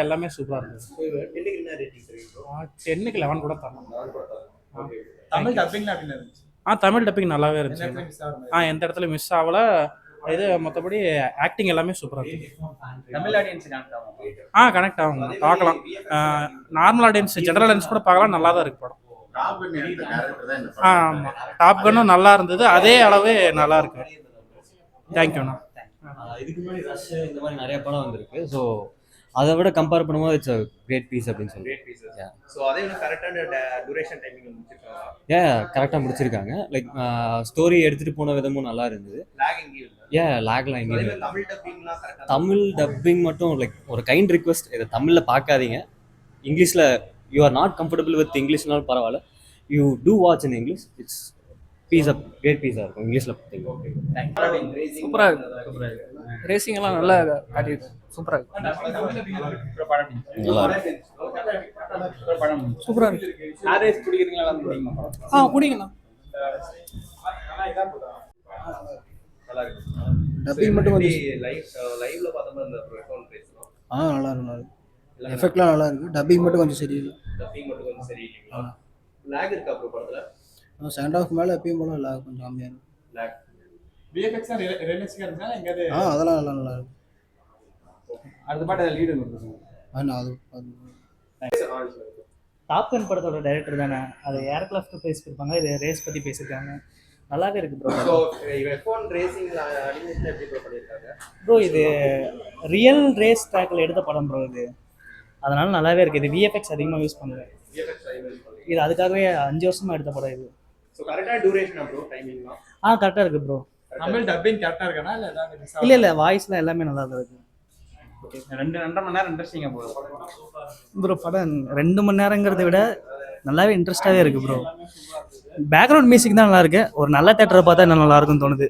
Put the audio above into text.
எல்லாமே சூப்பராக இருந்தது. 10க்கு 11 கூட தரலாம். தமிழ் டப்பிங்ல அப்படின்னு இருந்துச்சு. தமிழ் டப்பிங் நல்லாவே இருந்துச்சு. எந்த இடத்துல மிஸ் ஆகல. இது மற்றபடி ஆக்டிங் எல்லாமே சூப்பராக இருந்துச்சு. தமிழ் ஆடியன்ஸ் கனெக்ட் ஆகும். கனெக்ட் ஆகும், பார்க்கலாம். நார்மல் ஆடியன்ஸ், ஜெனரல் ஆடியன்ஸ் கூட பார்க்கலாம். நல்லா தான் இருக்கு படம். ஆமாம், டாப் கன்னும் நல்லா இருந்தது. அதே அளவு நல்லா இருக்கு. தேங்க்யூண்ணா. இதுக்கு முன்னாடி ரஷ் இந்த மாதிரி நிறைய படம் வந்திருக்கு. ஸோ அதை விட கம்பேர் பண்ணும்போது இட்ஸ் அ கிரேட் பீஸ் அப்படின்னு சொல்லுவேன். ஸோ அதே கரெக்டான டியூரேஷன் டைமிங் முடிச்சிருக்காங்க. கரெக்டாக முடிச்சிருக்காங்க. லைக் ஸ்டோரி எடுத்துகிட்டு போன விதமும் நல்லா இருந்தது. லேக்லாம் எங்கேயும். தமிழ் டப்பிங் மட்டும் லைக் ஒரு கைண்ட் ரிக்வெஸ்ட், இதை தமிழில் பார்க்காதீங்க. இங்கிலீஷில் you are not comfortable with இங்கிலீஷ்னாலும் பரவாயில்ல, you to watch in English. It's piece of great பீஸாக இருக்கும் இங்கிலீஷில் பார்த்தீங்க. சூப்பராக இருக்கு. ரேசிங் எல்லாம் நல்லா காட்டியிருக்கு. சூப்பராக இருக்கு. சூப்பராக இருக்கு. ரேஸ் பிடிக்கிறீங்களா? பிடிக்கலாம். டப்பிங் மட்டும் கொஞ்சம் லைவ்ல பார்த்தோம்னா அந்த ரெஸ்பான்ஸ் பேசலாம். நல்லா இருக்கு. எஃபெக்ட்லாம் நல்லா இருக்கு. டப்பிங் மட்டும் கொஞ்சம் சரியில்லை. லாக் இருக்கா ப்ரோ படத்துல? செகண்ட் ஹாஃப் மேல எப்பயும் போல லாக் கொஞ்சம் கம்மியா இருக்கு. லாக் விஎஃப்எக்ஸ் ரியலிஸ்டிக்கா இருந்தா எங்கது? அதெல்லாம் நல்லா இருக்கு. அடுத்த பாட்டு லீடு கொடுத்துருங்க. அது டாப் கன் படத்தோட டைரக்டர் தானே. அது ஏர்கிராஃப்ட் பேசி இருப்பாங்க, இது ரேஸ் பற்றி பேசியிருக்காங்க. நல்லாவே இருக்கு ப்ரோ. ஸோ F1 ரேசிங்ல அனிமேஷன் எப்படி ப்ரோ பண்ணியிருக்காங்க ப்ரோ? இது ரியல் ரேஸ் ட்ராக்கில் எடுத்த படம் ப்ரோ இது. அதனால நல்லாவே இருக்குது. இது விஎஃப்எக்ஸ் அதிகமாக யூஸ் பண்ணுவேன். இது அதுக்காகவே 5 வருஷமாக எடுத்த படம் இது. ஸோ கரெக்டாக டியூரேஷன் ப்ரோ டைமிங்லாம்? கரெக்டாக இருக்குது ப்ரோ. தமிழ் டப்பிங் கரெக்டாக இருக்கா இல்லை ஏதாவது? இல்லை வாய்ஸ்லாம் எல்லாமே நல்லா தான் இருக்குது. ஓகே. 2.5 மணி நேரம் இன்ட்ரெஸ்டிங்காக போகுது ப்ரோ. படம் 2 மணி நேரங்கிறத விட நல்லாவே இன்ட்ரெஸ்டாகவே இருக்குது ப்ரோ. பேக்ரவுண்ட் மியூசிக் தான் நல்லா இருக்கு. ஒரு நல்ல தேட்டரை பார்த்தா இன்னும் நல்லா இருக்கும்னு தோணுது.